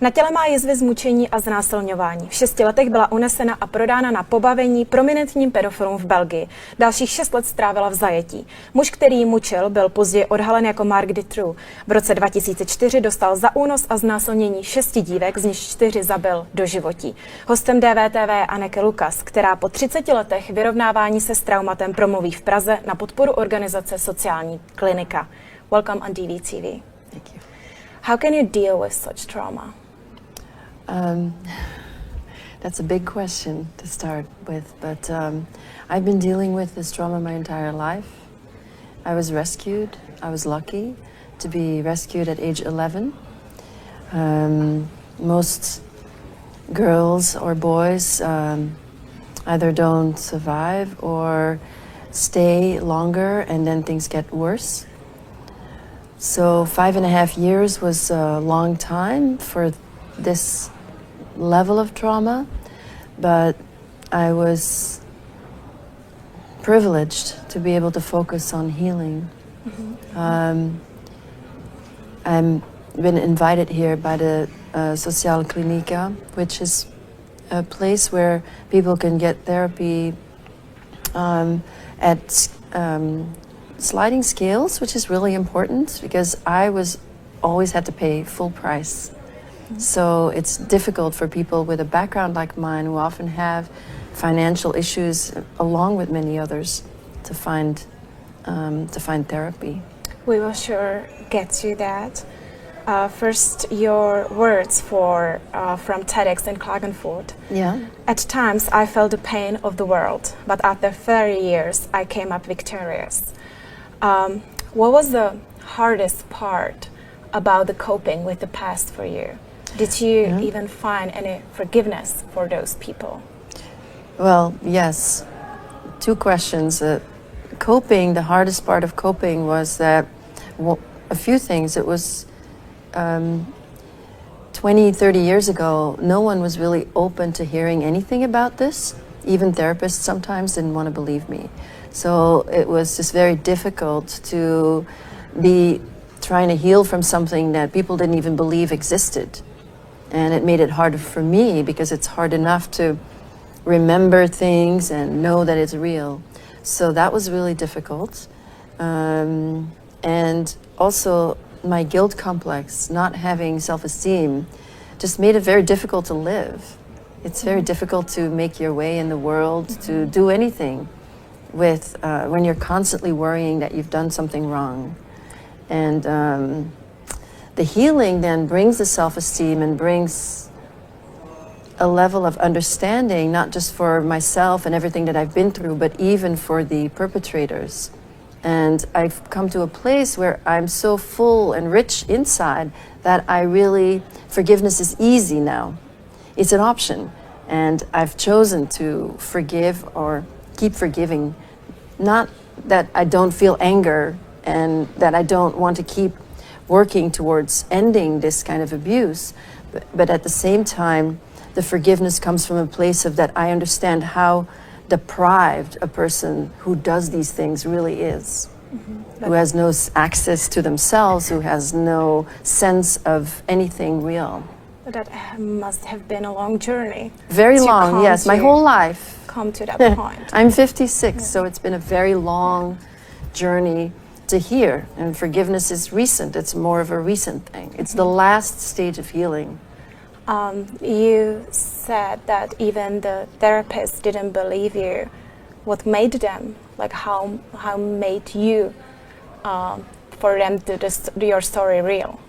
Na těle má jizvy z mučení a znásilňování. V 6 letech byla unesena a prodána na pobavení prominentním pedofilům v Belgii. Dalších 6 let strávila v zajetí. Muž, který ji mučil, byl později odhalen jako Marc Dutroux. V roce 2004 dostal za únos a znásilnění 6 dívek, z nich 4 zabil do životí. Hostem DVTV je Anneke Lucas, která po 30 letech vyrovnávání se s traumatem promluví v Praze na podporu organizace Sociàlnì klinika. Welcome on DVTV. Thank you. How can you deal with such trauma? That's a big question to start with, but I've been dealing with this trauma my entire life. I was rescued. I was lucky to be rescued at age 11. Most girls or boys either don't survive or stay longer and then things get worse. So 5.5 years was a long time for this level of trauma, but I was privileged to be able to focus on healing. I'm been invited here by the Sociàlnì klinika, which is a place where people can get therapy at sliding scales, which is really important because I was always had to pay full price. So it's difficult for people with a background like mine who often have financial issues along with many others to find therapy. We will sure get to that. First, your words from TEDx in Klagenfurt. Yeah. At times, I felt the pain of the world, but after 30 years, I came up victorious. What was the hardest part about the coping with the past for you? Did you even find any forgiveness for those people? Well, yes. 2 questions. Coping, the hardest part of coping was that a few things. It was 20, 30 years ago, no one was really open to hearing anything about this. Even therapists sometimes didn't want to believe me. So it was just very difficult to be trying to heal from something that people didn't even believe existed. And it made it harder for me because it's hard enough to remember things and know that it's real. So that was really difficult. And also my guilt complex, not having self-esteem, just made it very difficult to live. It's very difficult to make your way in the world, to do anything with when you're constantly worrying that you've done something wrong. And the healing then brings the self-esteem and brings a level of understanding, not just for myself and everything that I've been through, but even for the perpetrators. And I've come to a place where I'm so full and rich inside that forgiveness is easy now. It's an option. And I've chosen to forgive or keep forgiving. Not that I don't feel anger and that I don't want to keep working towards ending this kind of abuse, but at the same time, the forgiveness comes from a place of that I understand how deprived a person who does these things really is, who has no access to themselves, who has no sense of anything real. But that must have been a long journey. Very long, yes, my whole life. Come to that point. I'm 56, so it's been a very long journey to hear, and forgiveness is recent. It's more of a recent thing. It's the last stage of healing. You said that even the therapists didn't believe you. What made them? Like how made you for them to do your story real?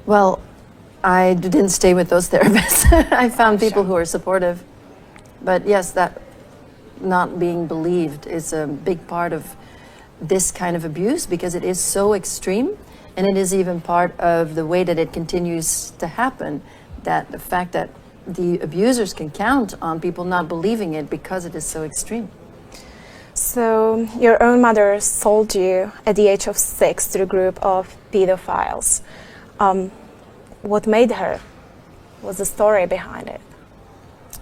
Well, I didn't stay with those therapists. I found people who are supportive. But yes, that not being believed is a big part of this kind of abuse because it is so extreme, and it is even part of the way that it continues to happen, that the fact that the abusers can count on people not believing it because it is so extreme. So your own mother sold you at the age of 6 to a group of pedophiles. What made her? What's the story behind it?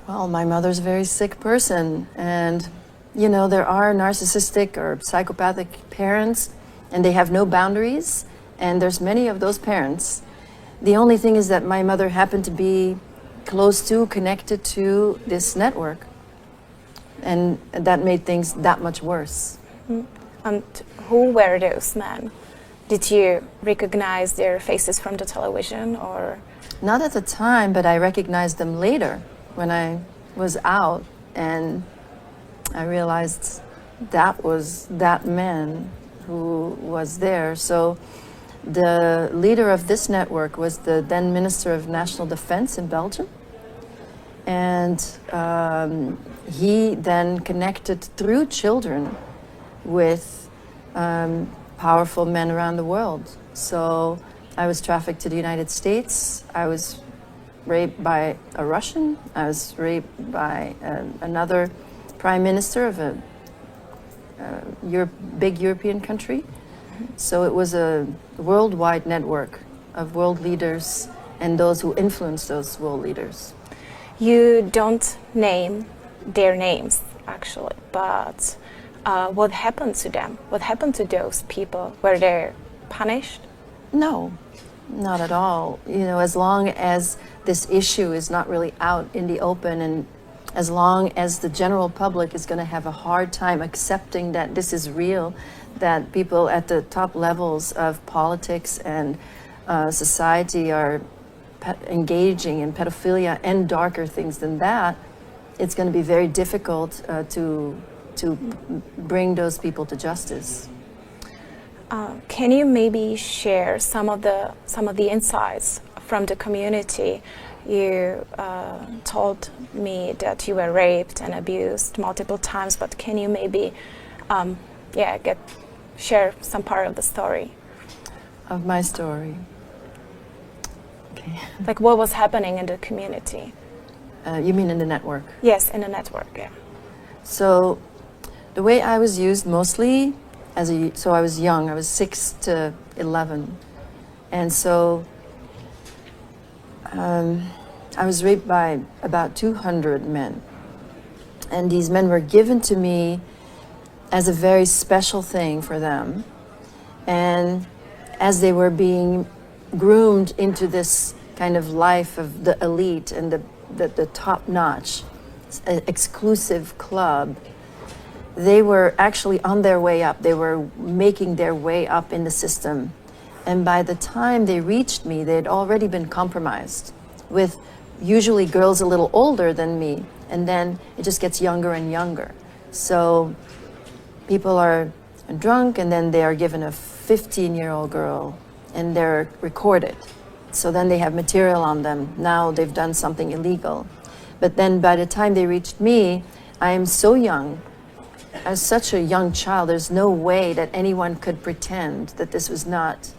Well, my mother's a very sick person, and you know, there are narcissistic or psychopathic parents, and they have no boundaries, and there's many of those parents The only thing is that my mother happened to be close to, connected to this network. And that made things that much worse. And who were those men? Did you recognize their faces from the television or? Not at the time, but I recognized them later when I was out and I realized that was that man who was there. So the leader of this network was the then Minister of National Defense in Belgium. And he then connected through children with powerful men around the world. So I was trafficked to the United States. I was raped by a Russian. I was raped by another prime minister of a big European country. So it was a worldwide network of world leaders and those who influenced those world leaders. You don't name their names, actually, but what happened to them? What happened to those people? Were they punished? No, not at all. You know, as long as this issue is not really out in the open and as long as the general public is going to have a hard time accepting that this is real, that people at the top levels of politics and society are engaging in pedophilia and darker things than that, it's going to be very difficult to bring those people to justice. Can you maybe share some of the insights from the community? You told me that you were raped and abused multiple times, but can you maybe share some part of the story? Of my story. Okay. Like what was happening in the community? You mean in the network? Yes, in the network, yeah. So the way I was used mostly so I was young, I was 6 to 11. And so I was raped by about 200 men. And these men were given to me as a very special thing for them. And as they were being groomed into this kind of life of the elite and the top-notch, exclusive club, they were actually on their way up. They were making their way up in the system. And by the time they reached me, they had already been compromised with usually girls a little older than me. And then it just gets younger and younger. So people are drunk and then they are given a 15-year-old girl and they're recorded. So then they have material on them. Now they've done something illegal. But then by the time they reached me, I am so young. As such a young child, there's no way that anyone could pretend that this was not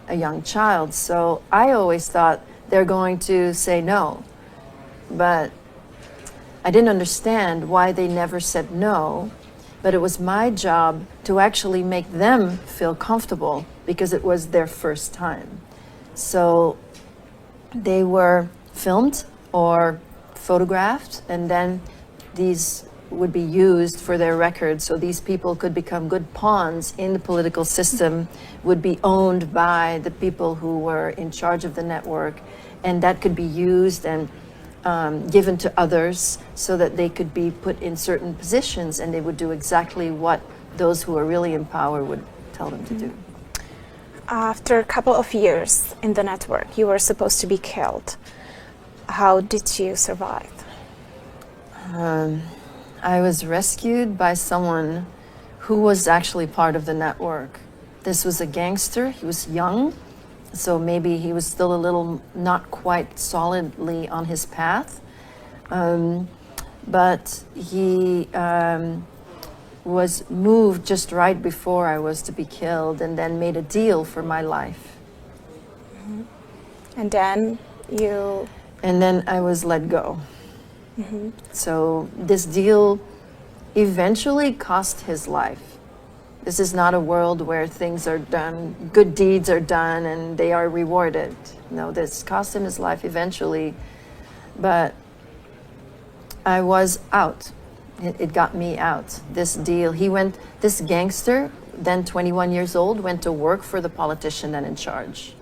a young child. So I always thought they're going to say no. But I didn't understand why they never said no. But it was my job to actually make them feel comfortable because it was their first time. So they were filmed or photographed, and then these would be used for their records. So these people could become good pawns in the political system, would be owned by the people who were in charge of the network, and that could be used and given to others so that they could be put in certain positions and they would do exactly what those who are really in power would tell them to do. After a couple of years in the network, you were supposed to be killed. How did you survive? I was rescued by someone who was actually part of the network. This was a gangster. He was young, so maybe he was still a little not quite solidly on his path. But he was moved just right before I was to be killed and then made a deal for my life. Mm-hmm. And then you... And then I was let go. Mm-hmm. So this deal eventually cost his life. This is not a world where things are done, good deeds are done and they are rewarded. No, this cost him his life eventually, but I was out. It got me out, this deal. This gangster, then 21 years old, went to work for the politician then in charge.